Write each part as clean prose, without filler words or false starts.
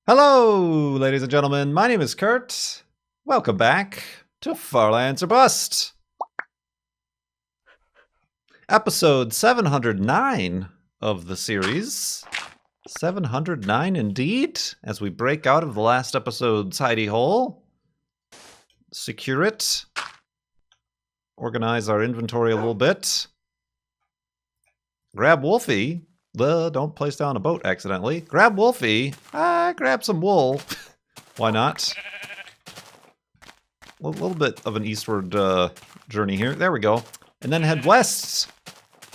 Hello, ladies and gentlemen. My name is Kurt. Welcome back to Farlands or Bust. Episode 709 of the series. 709 indeed, as we break out of the last episode's hidey hole. Secure it. Organize our inventory a little bit. Grab Wolfie. Don't place down a boat accidentally. Grab Wolfie. Grab some wool. Why not? A little bit of an eastward journey here. There we go. And then head west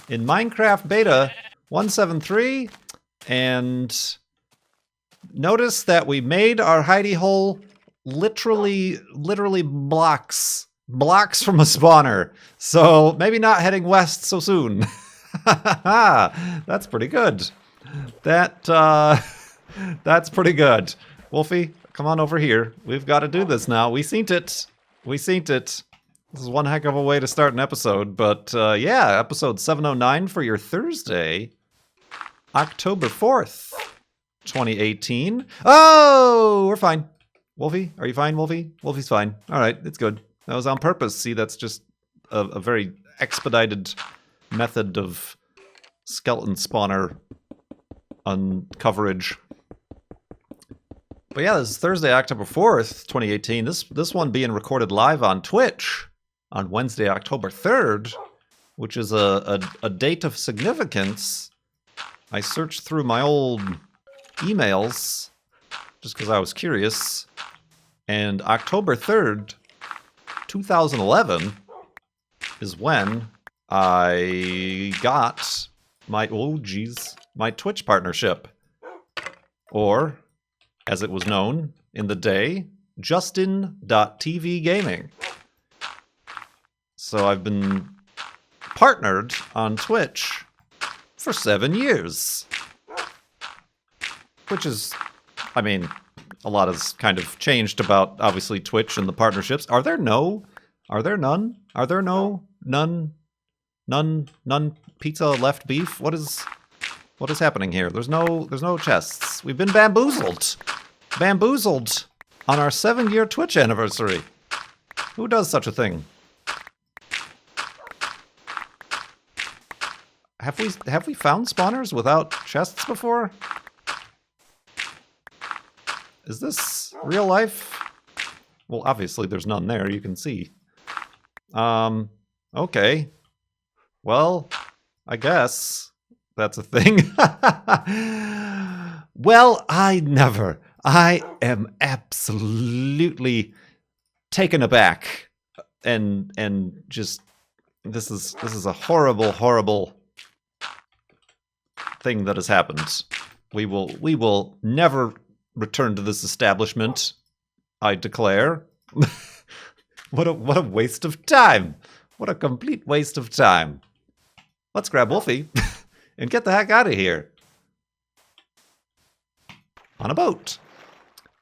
in Minecraft Beta 173. And notice that we made our hidey hole literally blocks from a spawner. So maybe not heading west so soon. That's pretty good. That's pretty good. Wolfie, come on over here. We've got to do this now. We seen it. This is one heck of a way to start an episode. But yeah, episode 709 for your Thursday, October 4th, 2018. Oh, we're fine. Wolfie, are you fine, Wolfie? Wolfie's fine. All right, it's good. That was on purpose. See, that's just a very expedited method of skeleton spawner uncoverage. But yeah, this is Thursday, October 4th, 2018. This one being recorded live on Twitch on Wednesday, October 3rd, which is a date of significance. I searched through my old emails just because I was curious, and October 3rd, 2011 is when I got my Twitch partnership, or as it was known in the day, Justin.TV Gaming. So I've been partnered on Twitch for 7 years, which is, I mean, a lot has kind of changed about obviously Twitch and the partnerships. Are there none pizza left beef? What is happening here? There's no chests. We've been bamboozled on our 7-year Twitch anniversary. Who does such a thing? Have we found spawners without chests before? Is this real life? Well, obviously there's none there, you can see. Okay. Well, I guess that's a thing. Well, I am absolutely taken aback. And just, this is a horrible thing that has happened. We will never return to this establishment, I declare. What a waste of time. What a complete waste of time. Let's grab Wolfie and get the heck out of here. On a boat.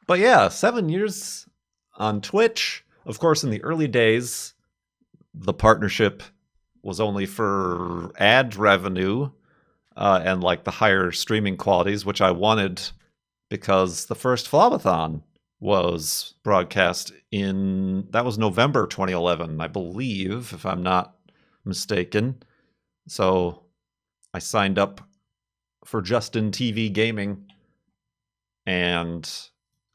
But yeah, 7 years on Twitch. Of course, in the early days, the partnership was only for ad revenue and like the higher streaming qualities, which I wanted because the first Flobathon was broadcast that was November 2011, I believe, if I'm not mistaken. So I signed up for Justin TV Gaming and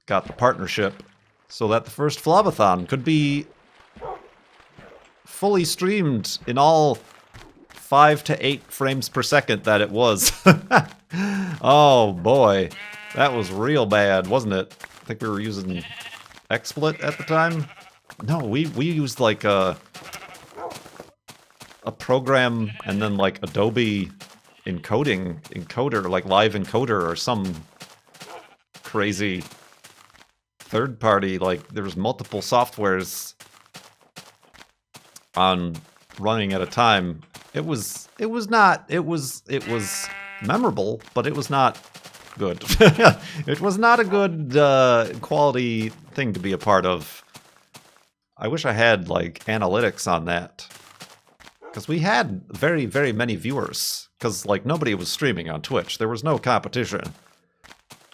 got the partnership so that the first Flobathon could be fully streamed in all 5 to 8 frames per second that it was. Oh boy, that was real bad, wasn't it? I think we were using XSplit at the time. No, we used like a program and then like Adobe encoder, like Live Encoder or some crazy third party. Like there was multiple softwares on running at a time. It was memorable, but it was not good. It was not a good quality thing to be a part of. I wish I had like analytics on that, because we had very, very many viewers, because like nobody was streaming on Twitch. There was no competition.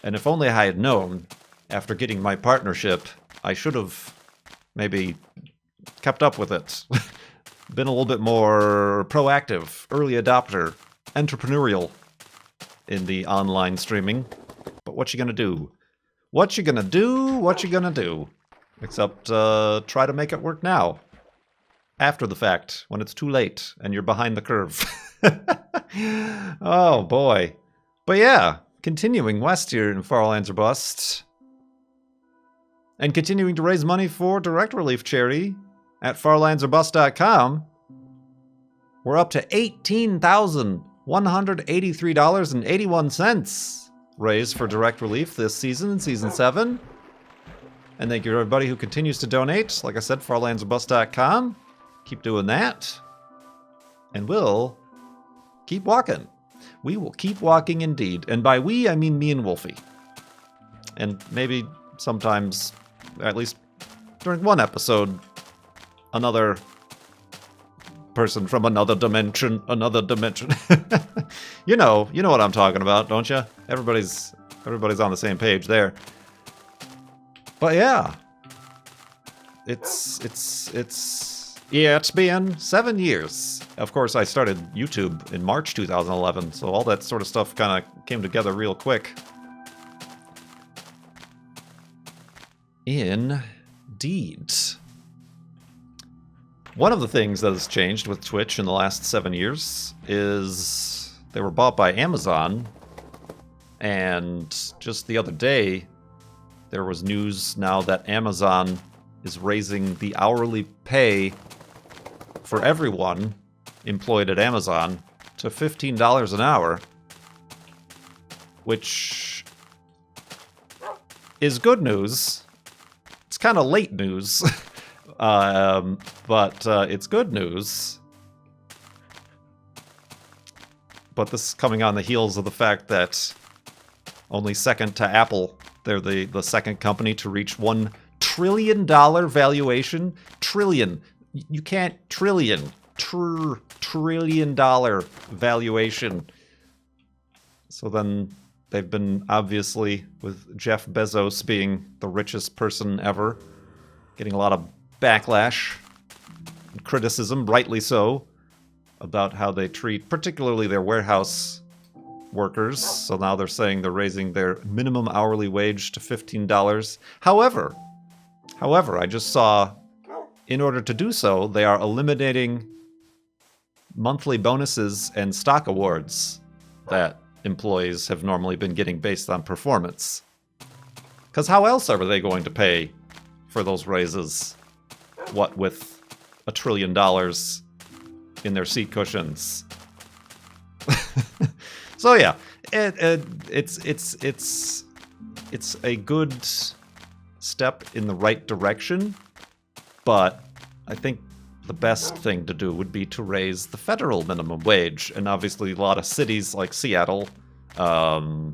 And if only I had known, after getting my partnership, I should have maybe kept up with it. Been a little bit more proactive, early adopter, entrepreneurial in the online streaming. But what you gonna do? What you gonna do? What you gonna do? Except try to make it work now. After the fact, when it's too late and you're behind the curve. Oh boy. But yeah, continuing west here in Far Lands or Bust. And continuing to raise money for Direct Relief Charity at farlandsorbust.com. We're up to $18,183.81 raised for Direct Relief this season, Season 7. And thank you to everybody who continues to donate. Like I said, farlandsorbust.com. Keep doing that. And we'll keep walking. We will keep walking indeed. And by we, I mean me and Wolfie. And maybe sometimes, at least during one episode, another person from another dimension. You know what I'm talking about, don't you? Everybody's on the same page there. But yeah, it's been 7 years. Of course, I started YouTube in March 2011, so all that sort of stuff kind of came together real quick. Indeed. One of the things that has changed with Twitch in the last 7 years is they were bought by Amazon, and just the other day, there was news now that Amazon is raising the hourly pay for everyone employed at Amazon to $15 an hour, which is good news. It's kind of late news, but it's good news. But this is coming on the heels of the fact that only second to Apple, they're the second company to reach $1 trillion valuation. Trillion. You can't trillion. Trillion dollar valuation. So then they've been, obviously, with Jeff Bezos being the richest person ever, getting a lot of backlash and criticism, rightly so, about how they treat particularly their warehouse workers. So now they're saying they're raising their minimum hourly wage to $15. However, I just saw, in order to do so, they are eliminating monthly bonuses and stock awards that employees have normally been getting based on performance. Because how else are they going to pay for those raises? What with $1 trillion in their seat cushions? So yeah, it's a good step in the right direction, but I think the best thing to do would be to raise the federal minimum wage. And obviously a lot of cities like Seattle, other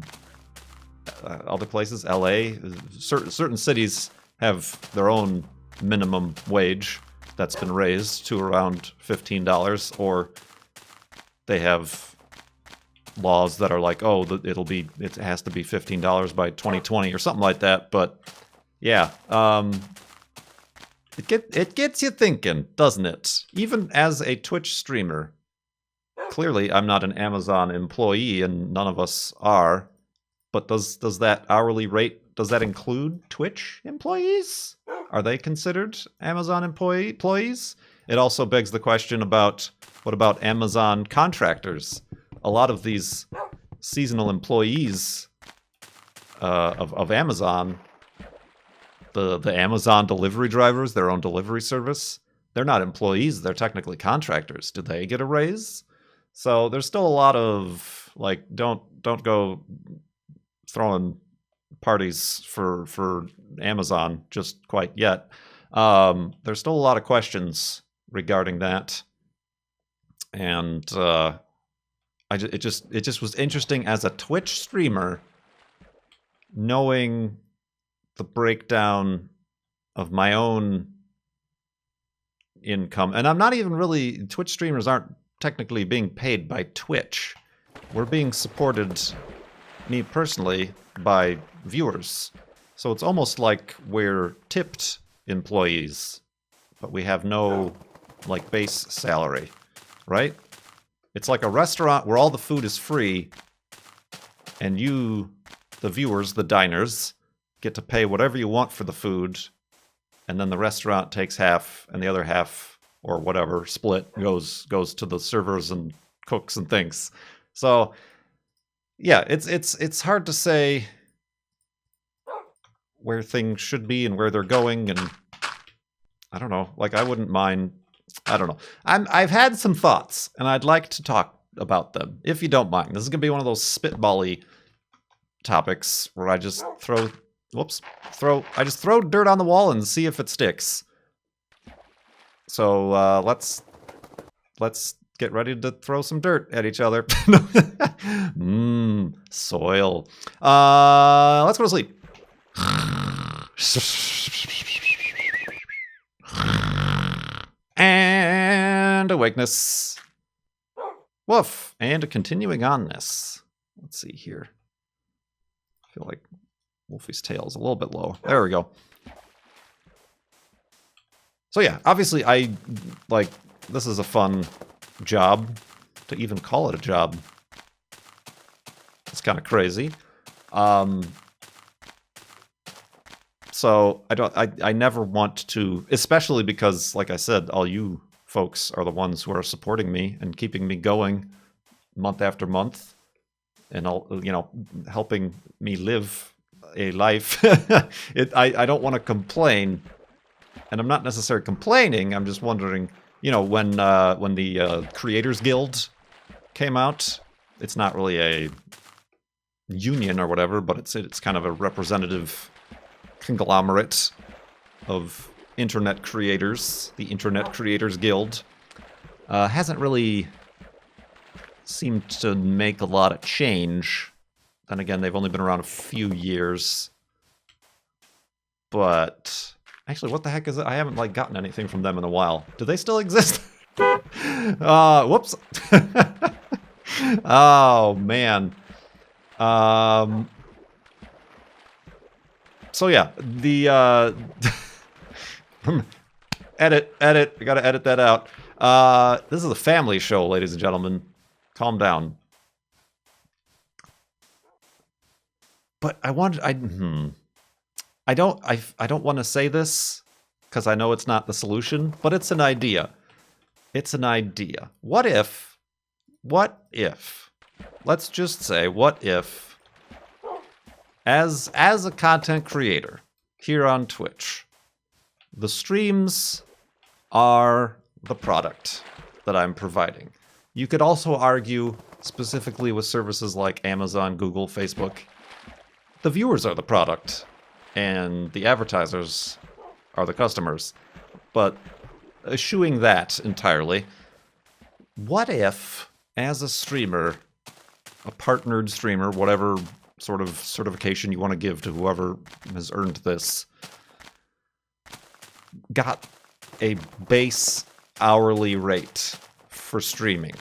places, LA, certain cities have their own minimum wage that's been raised to around $15, or they have laws that are like, oh, it has to be $15 by 2020 or something like that. But yeah, it gets you thinking, doesn't it? Even as a Twitch streamer, clearly I'm not an Amazon employee, and none of us are. But does that hourly rate, does that include Twitch employees? Are they considered Amazon employees? It also begs the question about, what about Amazon contractors? A lot of these seasonal employees of Amazon, the Amazon delivery drivers, their own delivery service, they're not employees, they're technically contractors. Do they get a raise? So there's still a lot of, like, don't go throwing parties for Amazon just quite yet. There's still a lot of questions regarding that. And it just was interesting as a Twitch streamer, knowing the breakdown of my own income. And I'm not even really, Twitch streamers aren't technically being paid by Twitch. We're being supported me personally, by viewers. So it's almost like we're tipped employees, but we have no, like, base salary, right? It's like a restaurant where all the food is free, and you, the viewers, the diners, get to pay whatever you want for the food, and then the restaurant takes half, and the other half, or whatever, split, goes to the servers and cooks and things. So, yeah, it's hard to say where things should be and where they're going, and I don't know. Like, I wouldn't mind. I don't know. I've had some thoughts, and I'd like to talk about them, if you don't mind. This is gonna be one of those spitball-y topics where I just throw dirt on the wall and see if it sticks. So let's get ready to throw some dirt at each other. Soil. Let's go to sleep. And awakeness. Woof. And continuing on this. Let's see here. I feel like Wolfie's tail is a little bit low. There we go. So yeah, obviously this is a fun job. To even call it a job, it's kind of crazy. So I never want to, especially because, like I said, all you folks are the ones who are supporting me and keeping me going month after month, and helping me live a life. I don't want to complain, and I'm not necessarily complaining. I'm just wondering, when the Creators Guild came out, it's not really a union or whatever, but it's kind of a representative conglomerate of internet creators. The Internet Creators Guild hasn't really seemed to make a lot of change. Then again, they've only been around a few years. But actually, what the heck is it? I haven't gotten anything from them in a while. Do they still exist? Whoops. Oh man. So yeah, the edit. I gotta edit that out. This is a family show, ladies and gentlemen. Calm down. But I don't want to say this because I know it's not the solution, but it's an idea. It's an idea. What if, let's just say, what if, as a content creator here on Twitch, the streams are the product that I'm providing. You could also argue, specifically with services like Amazon, Google, Facebook, the viewers are the product, and the advertisers are the customers. But eschewing that entirely, what if, as a streamer, a partnered streamer, whatever sort of certification you want to give to whoever has earned this, got a base hourly rate for streaming?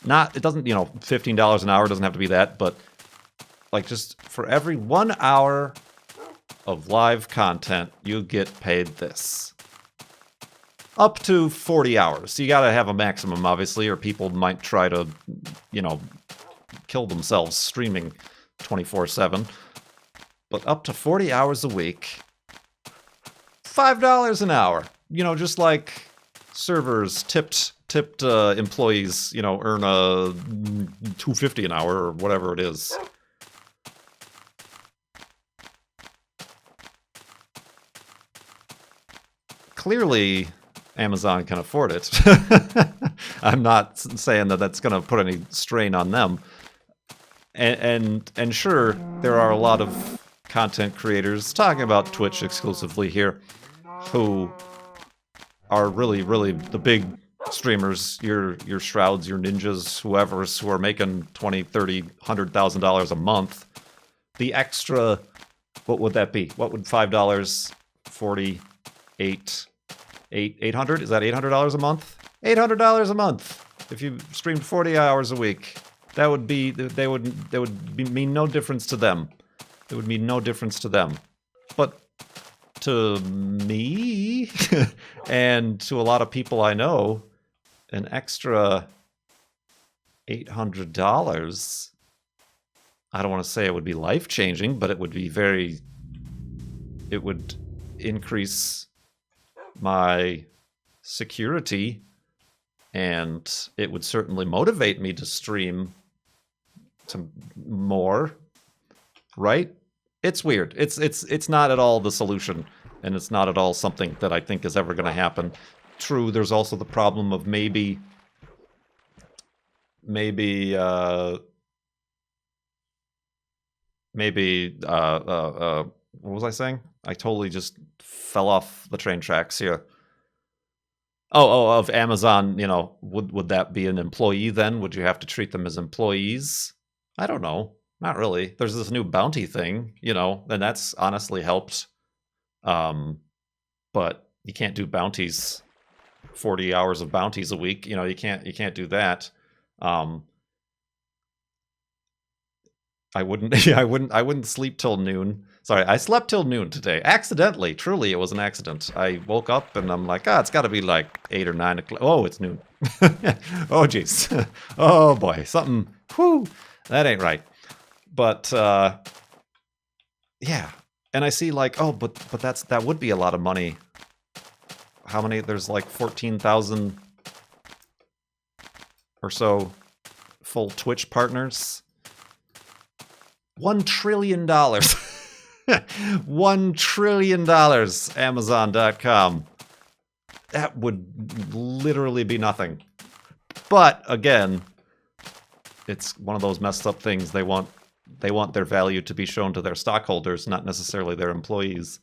It doesn't, $15 an hour doesn't have to be that, but just for every 1 hour of live content, you get paid this. Up to 40 hours. You gotta have a maximum, obviously, or people might try to, kill themselves streaming 24/7. But up to 40 hours a week, $5 an hour. Just like servers, tipped employees, earn a $2.50 an hour or whatever it is. Clearly, Amazon can afford it. I'm not saying that that's going to put any strain on them. And sure, there are a lot of content creators, talking about Twitch exclusively here, who are really, really the big streamers, your Shrouds, your Ninjas, who are making $20,000, $30,000, $100,000 a month. The extra, what would that be? What would $5, 40, 800? Is that $800 a month? $800 a month if you streamed 40 hours a week. That would be mean no difference to them. It would mean no difference to them. But to me and to a lot of people I know, an extra $800, I don't want to say it would be life-changing, but it would be it would increase my security, and it would certainly motivate me to stream some more, right? It's weird. It's not at all the solution, and it's not at all something that I think is ever going to happen. True, there's also the problem of maybe what was I saying? I totally just fell off the train tracks here. Oh, of Amazon, you know, would that be an employee then? Would you have to treat them as employees? I don't know. Not really. There's this new bounty thing, you know, and that's honestly helped. But you can't do bounties, 40 hours of bounties a week. You know, you can't do that. I wouldn't sleep till noon. Sorry, I slept till noon today. Accidentally. Truly, it was an accident. I woke up and I'm like, it's got to be like 8 or 9 o'clock. Oh, it's noon. Oh, jeez. Oh, boy. Something, whew, that ain't right. But, yeah. And I see like, but that would be a lot of money. How many? There's like 14,000 or so full Twitch partners. $1 trillion. $1 trillion, Amazon.com. That would literally be nothing. But again, it's one of those messed up things. They want their value to be shown to their stockholders, not necessarily their employees.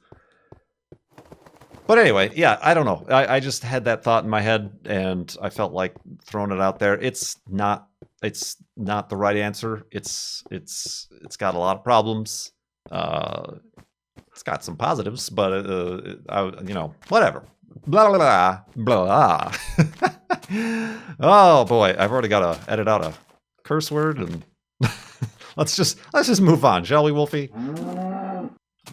But anyway, yeah, I don't know. I just had that thought in my head, and I felt like throwing it out there. It's not the right answer. It's got a lot of problems. It's got some positives, but you know, whatever. Blah blah blah blah. Oh boy, I've already got to edit out a curse word, and let's just move on, shall we, Wolfie?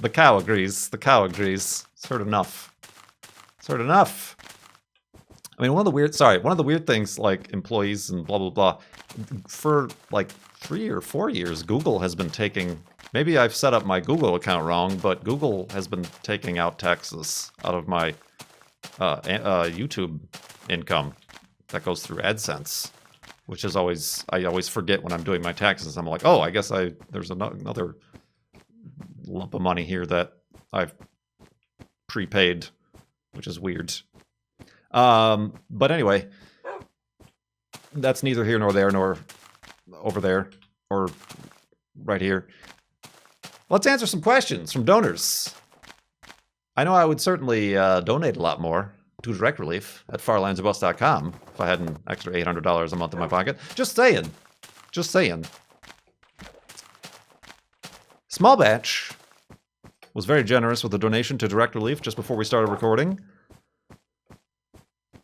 The cow agrees. The cow agrees. It's heard enough. It's heard enough. I mean, one of the weird things, like employees and blah blah blah, for like 3 or 4 years, Google has been taking. Maybe I've set up my Google account wrong, but Google has been taking out taxes out of my YouTube income that goes through AdSense, which is I always forget when I'm doing my taxes. I'm like, I guess there's another lump of money here that I've prepaid, which is weird. But anyway, that's neither here nor there, nor over there, or right here. Let's answer some questions from donors. I know I would certainly donate a lot more to Direct Relief at farlandsofbus.com if I had an extra $800 a month in my pocket. Just saying. Just saying. Small Batch was very generous with a donation to Direct Relief just before we started recording.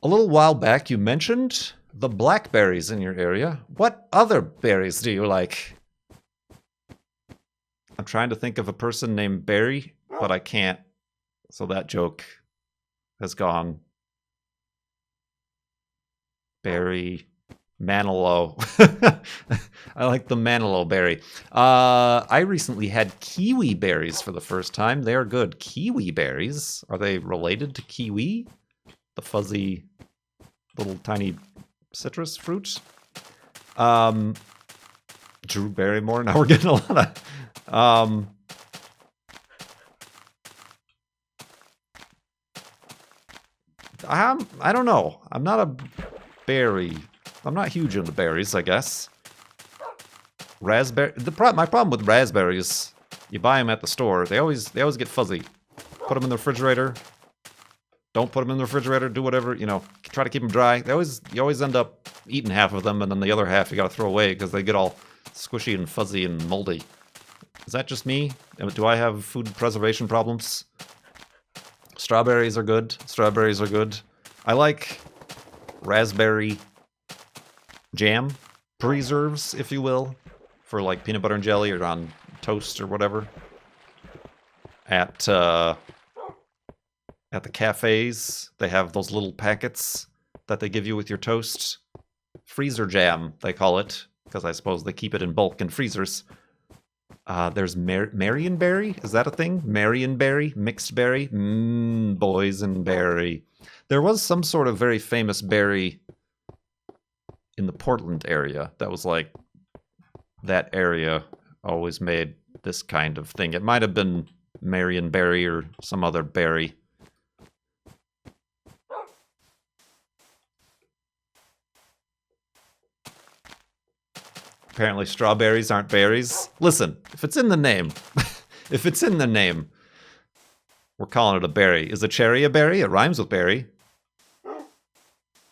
A little while back, you mentioned the blackberries in your area. What other berries do you like? I'm trying to think of a person named Barry, but I can't. So that joke has gone. Barry Manilow. I like the Manilow berry. I recently had kiwi berries for the first time. They are good. Kiwi berries. Are they related to kiwi? The fuzzy little tiny citrus fruit. Drew Barrymore. Now we're getting a lot of I don't know. I'm not huge into berries, I guess. Raspberry. My problem with raspberries, you buy them at the store. They always get fuzzy. Put them in the refrigerator. Don't put them in the refrigerator. Do whatever, you know. Try to keep them dry. You always end up eating half of them, and then the other half you got to throw away because they get all squishy and fuzzy and moldy. Is that just me? Do I have food preservation problems? Strawberries are good. Strawberries are good. I like raspberry jam. preserves, if you will, for like peanut butter and jelly or on toast or whatever. At the cafes, they have those little packets that they give you with your toast. Freezer jam, they call it, because I suppose they keep it in bulk in freezers. There's Marionberry? Is that a thing? Marionberry? Mixed berry? Boysenberry. There was some sort of very famous berry in the Portland area that was like, that area always made this kind of thing. It might have been Marionberry or some other berry. Apparently strawberries aren't berries. Listen, if it's in the name, if it's in the name, we're calling it a berry. Is a cherry a berry? It rhymes with berry.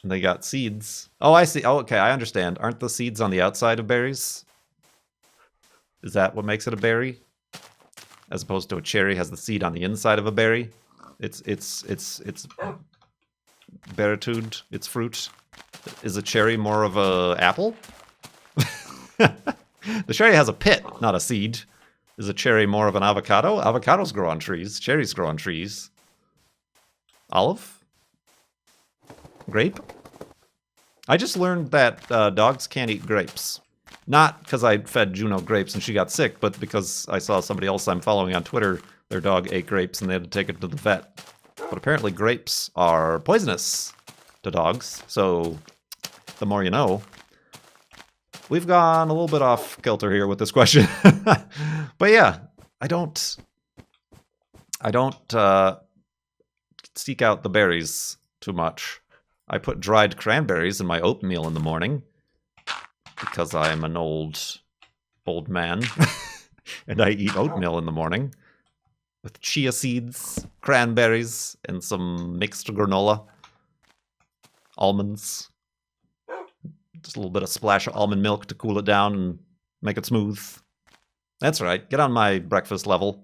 And they got seeds. Oh, I see. Oh, okay, I understand. Aren't the seeds on the outside of berries? Is that what makes it a berry? As opposed to a cherry has the seed on the inside of a berry. It's beritude. It's fruit. Is a cherry more of a apple? The cherry has a pit, not a seed. Is a cherry more of an avocado? Avocados grow on trees. Cherries grow on trees. Olive? Grape? I just learned that dogs can't eat grapes. Not because I fed Juno grapes and she got sick, but because I saw somebody else I'm following on Twitter, their dog ate grapes and they had to take it to the vet. But apparently grapes are poisonous to dogs, so the more you know. We've gone a little bit off kilter here with this question. But yeah, I don't seek out the berries too much. I put dried cranberries in my oatmeal in the morning because I'm an old man and I eat oatmeal in the morning with chia seeds, cranberries, and some mixed granola, almonds. Just a little bit of splash of almond milk to cool it down and make it smooth. That's right. Get on my breakfast level.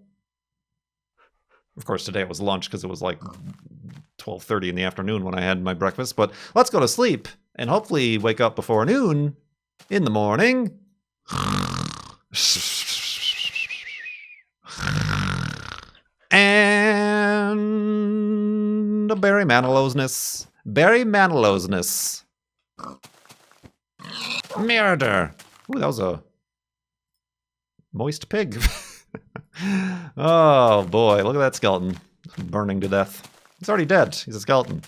Of course, today it was lunch because it was like 12:30 in the afternoon when I had my breakfast. But let's go to sleep and hopefully wake up before noon in the morning. And a Barry Manilowsness. Barry Manilowsness. Murder. Ooh, that was a moist pig. Oh boy, look at that skeleton. Burning to death. He's already dead. He's a skeleton.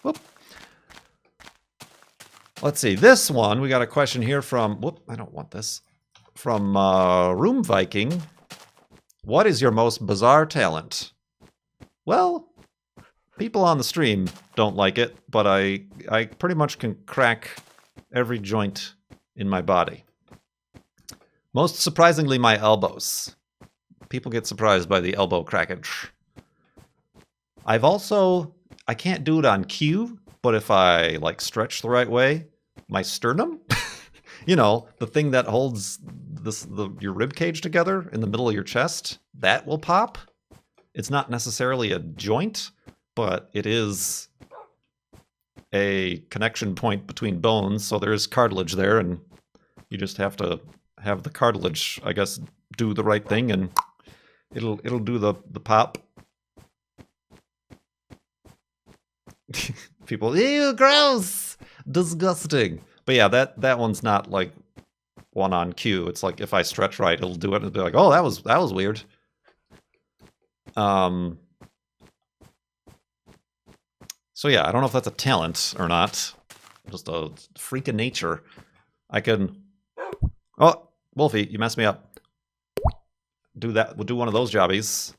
Whoop. Let's see. This one, we got a question here from... Whoop, I don't want this. From Room Viking. What is your most bizarre talent? Well, people on the stream don't like it, but I pretty much can crack every joint in my body. Most surprisingly, my elbows. People get surprised by the elbow crackage. I can't do it on cue, but if I like stretch the right way, my sternum, you know, the thing that holds your rib cage together in the middle of your chest, that will pop. It's not necessarily a joint, but it is a connection point between bones, so there's cartilage there, and you just have to have the cartilage, I guess, do the right thing, and it'll do the pop. People, ew, gross, disgusting. But yeah, that one's not like one on cue. It's like if I stretch right, it'll do it, and it'll be like, oh, that was weird. So yeah, I don't know if that's a talent or not. Just a freak of nature. I can... Oh, Wolfie, you messed me up. Do that. We'll do one of those jobbies.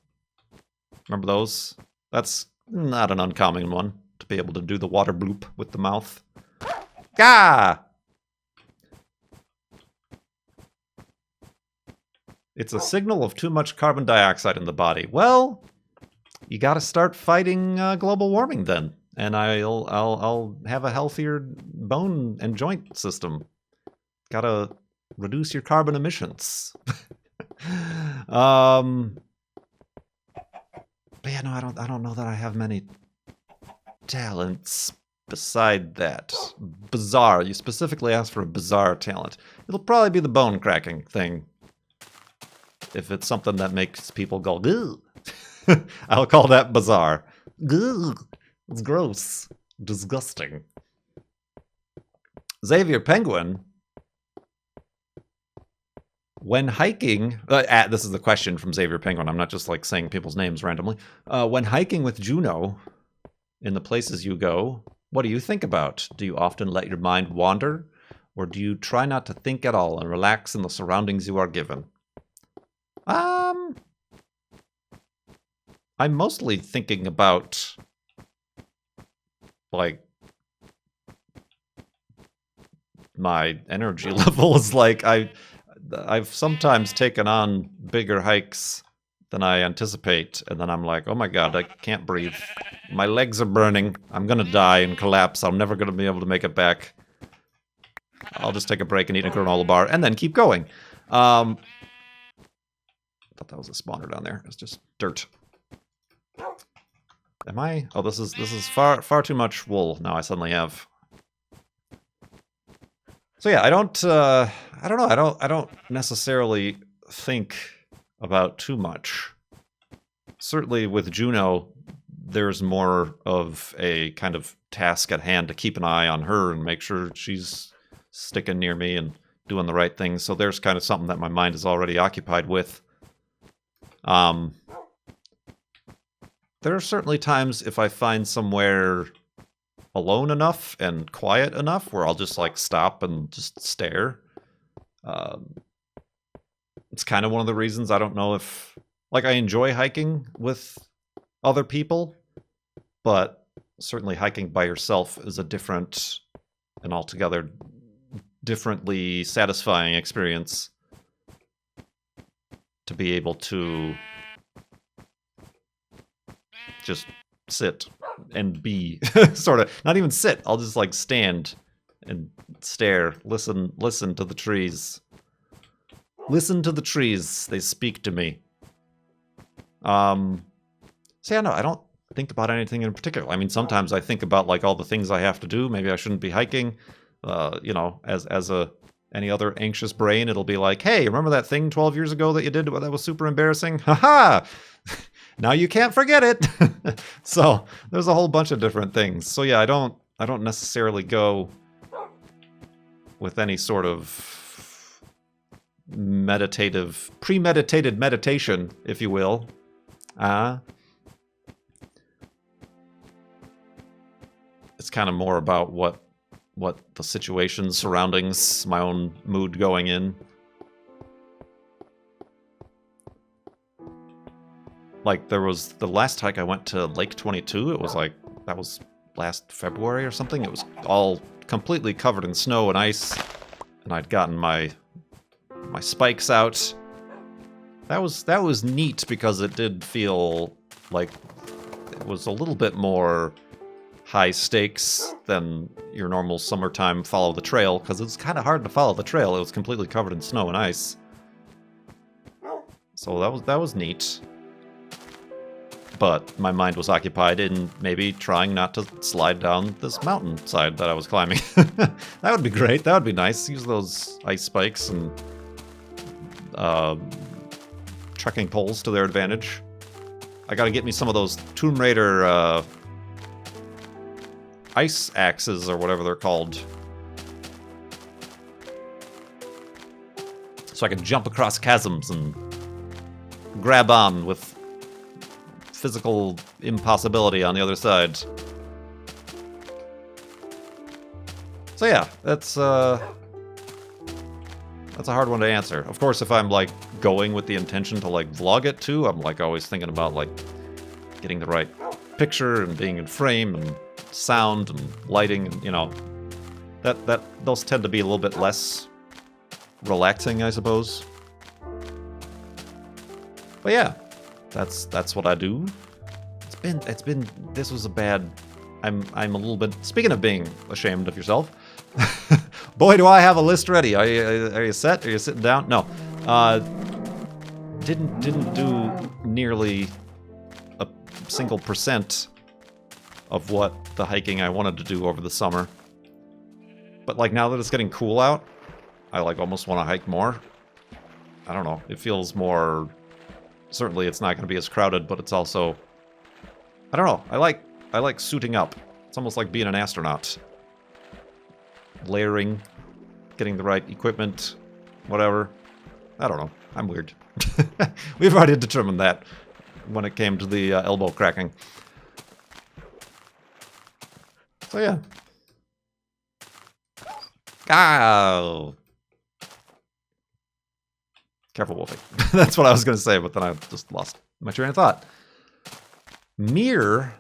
Remember those? That's not an uncommon one, to be able to do the water bloop with the mouth. Gah! It's a signal of too much carbon dioxide in the body. Well, you got to start fighting global warming then. And I'll have a healthier bone and joint system. Gotta reduce your carbon emissions. But yeah, no, I don't know that I have many talents. beside that? Bizarre. You specifically asked for a bizarre talent. It'll probably be the bone cracking thing. If it's something that makes people go, ugh. I'll call that bizarre. Ugh. It's gross. Disgusting. Xavier Penguin. When hiking, this is the question from Xavier Penguin. I'm not just like saying people's names randomly. When hiking with Juno, in the places you go, what do you think about? Do you often let your mind wander, or do you try not to think at all and relax in the surroundings you are given? I'm mostly thinking about, like, my energy level is like, I've sometimes taken on bigger hikes than I anticipate, and then I'm like, oh my god, I can't breathe. My legs are burning. I'm gonna die and collapse. I'm never gonna be able to make it back. I'll just take a break and eat a granola bar, and then keep going. I thought that was a spawner down there. It's just dirt. Am I? Oh, this is far too much wool. Now I suddenly have. So yeah, I don't know. I don't necessarily think about too much. Certainly with Juno, there's more of a kind of task at hand to keep an eye on her and make sure she's sticking near me and doing the right things. So there's kind of something that my mind is already occupied with. There are certainly times if I find somewhere alone enough and quiet enough where I'll just like stop and just stare. It's kind of one of the reasons I don't know if, like, I enjoy hiking with other people, but certainly hiking by yourself is a different and altogether differently satisfying experience. To be able to just sit and be sort of, not even sit, I'll just like stand and stare, listen to the trees. Listen to the trees, they speak to me. So yeah, no, I don't think about anything in particular. I mean, sometimes I think about like all the things I have to do. Maybe I shouldn't be hiking. You know, as any other anxious brain, it'll be like, hey, remember that thing 12 years ago that you did that was super embarrassing? Haha! Now you can't forget it. So there's a whole bunch of different things. So yeah, I don't necessarily go with any sort of premeditated meditation, if you will. It's kind of more about what the situation, surroundings, my own mood going in. Like, there was the last hike I went to Lake 22. It was like, that was last February or something. It was all completely covered in snow and ice, and I'd gotten my spikes out. That was neat because it did feel like it was a little bit more high stakes than your normal summertime follow the trail, because it's kind of hard to follow the trail. It was completely covered in snow and ice. So that was neat. But my mind was occupied in maybe trying not to slide down this mountainside that I was climbing. That would be great. That would be nice. Use those ice spikes and trekking poles to their advantage. I gotta get me some of those Tomb Raider ice axes or whatever they're called, so I can jump across chasms and grab on with physical impossibility on the other side. So yeah, that's a hard one to answer. Of course, if I'm like going with the intention to like vlog it too, I'm like always thinking about like getting the right picture and being in frame and sound and lighting, and you know, that those tend to be a little bit less relaxing, I suppose. But yeah, that's what I do. It's been this was a bad. I'm a little bit. Speaking of being ashamed of yourself, boy, do I have a list ready. Are you set? Are you sitting down? No. Didn't do nearly a single % of what the hiking I wanted to do over the summer. But like now that it's getting cool out, I like almost want to hike more. I don't know. It feels more... Certainly it's not going to be as crowded, but it's also... I don't know. I like suiting up. It's almost like being an astronaut. Layering, getting the right equipment, whatever. I don't know. I'm weird. We've already determined that when it came to the elbow cracking. So yeah. Oh. Careful, Wolfie. That's what I was going to say, but then I just lost my train of thought. Mir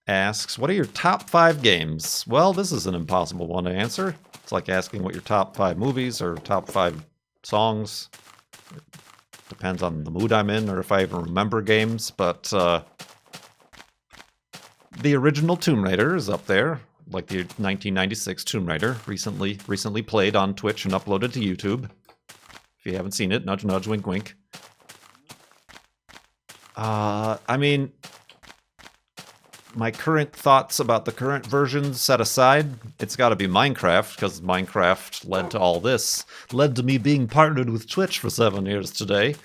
asks, what are your top 5 games? Well, this is an impossible one to answer. It's like asking what your top 5 movies or top 5 songs. It depends on the mood I'm in or if I even remember games, but the original Tomb Raider is up there, like the 1996 Tomb Raider, recently played on Twitch and uploaded to YouTube. If you haven't seen it, nudge, nudge, wink, wink. I mean, my current thoughts about the current versions set aside, it's got to be Minecraft, because Minecraft led to all this. Led to me being partnered with Twitch for 7 years today,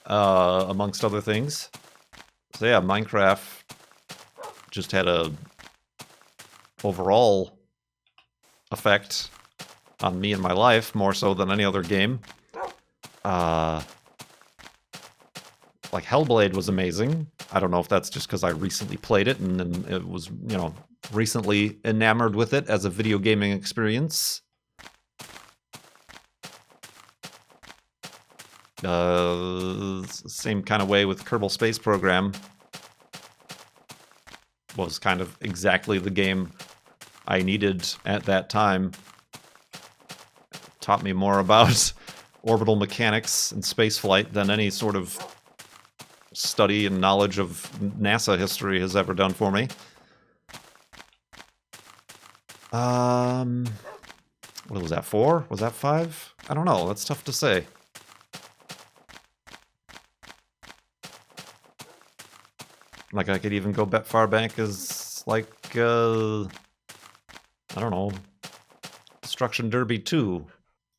amongst other things. So yeah, Minecraft just had a overall effect on me and my life, more so than any other game. Like Hellblade was amazing. I don't know if that's just because I recently played it and it was, you know, recently enamored with it as a video gaming experience. Same kind of way with Kerbal Space Program. Was kind of exactly the game I needed at that time. Taught me more about orbital mechanics and spaceflight than any sort of study and knowledge of NASA history has ever done for me. What was that, 4? Was that 5? I don't know. That's tough to say. Like, I could even go far back as, like, I don't know, Destruction Derby 2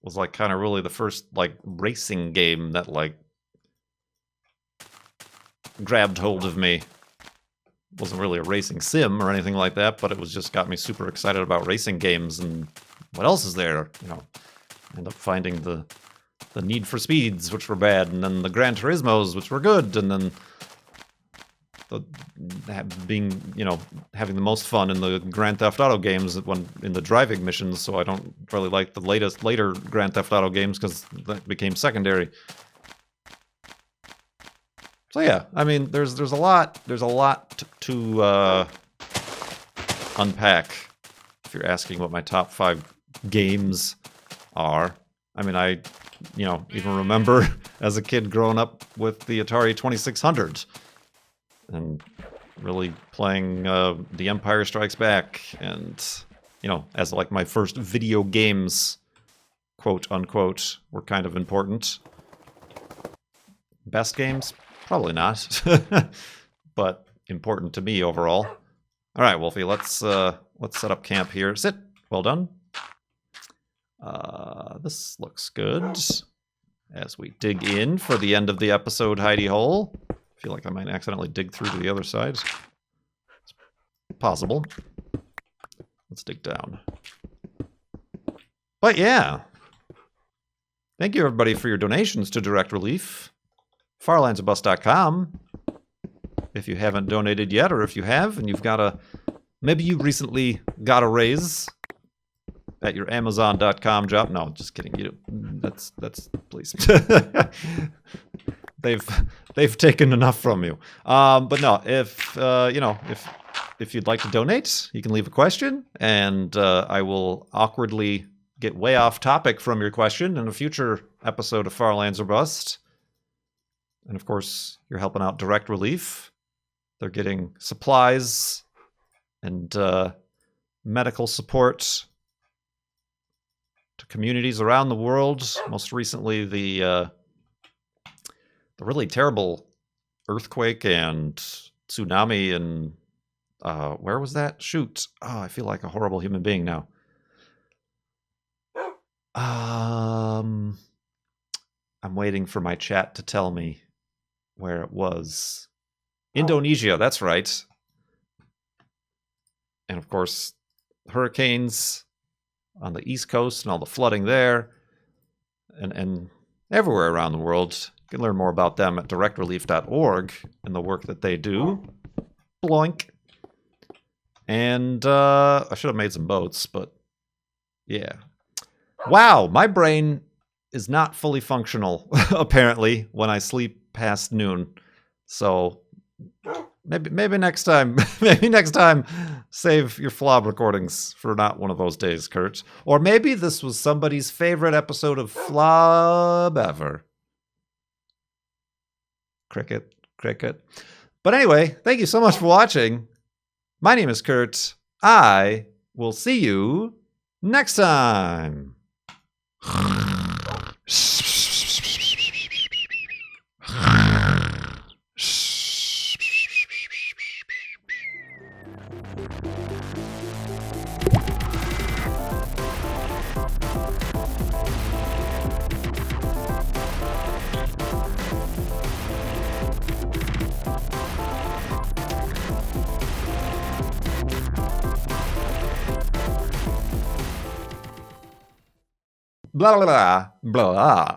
was, like, kind of really the first, like, racing game that, like, grabbed hold of me. Wasn't really a racing sim or anything like that, but it was just got me super excited about racing games and what else is there, you know. End up finding the Need for Speeds, which were bad, and then the Gran Turismos, which were good, and then being, you know, having the most fun in the Grand Theft Auto games when in the driving missions, so I don't really like the later Grand Theft Auto games because that became secondary. So yeah, I mean, there's a lot to unpack if you're asking what my top 5 games are. I mean, I, you know, even remember as a kid growing up with the Atari 2600 and really playing The Empire Strikes Back and, you know, as like my first video games, quote unquote, were kind of important. Best games? Probably not, but important to me overall. All right, Wolfie, let's set up camp here. Sit. Well done. This looks good. As we dig in for the end of the episode, hidey hole. I feel like I might accidentally dig through to the other side. It's possible. Let's dig down. But yeah. Thank you, everybody, for your donations to Direct Relief. FarlandsOfBus.com. If you haven't donated yet, or if you have, and you've got a... Maybe you recently got a raise at your Amazon.com job. No, just kidding. You, that's please. They've taken enough from you. But no, if you know, if you'd like to donate, you can leave a question, and I will awkwardly get way off topic from your question in a future episode of Farlands or Bust. And of course, you're helping out Direct Relief. They're getting supplies and medical support to communities around the world. Most recently, the really terrible earthquake and tsunami in Where was that? Shoot. Oh, I feel like a horrible human being now. I'm waiting for my chat to tell me where it was. Indonesia, that's right. And of course, hurricanes on the East Coast and all the flooding there, and everywhere around the world. You can learn more about them at directrelief.org and the work that they do. Bloink. And I should have made some boats, but yeah. Wow, my brain is not fully functional, apparently, when I sleep past noon. So maybe next time, save your flob recordings for not one of those days, Kurt. Or maybe this was somebody's favorite episode of Flob ever. Cricket. But anyway, thank you so much for watching. My name is Kurt. I will see you next time. Blah, blah, blah, blah.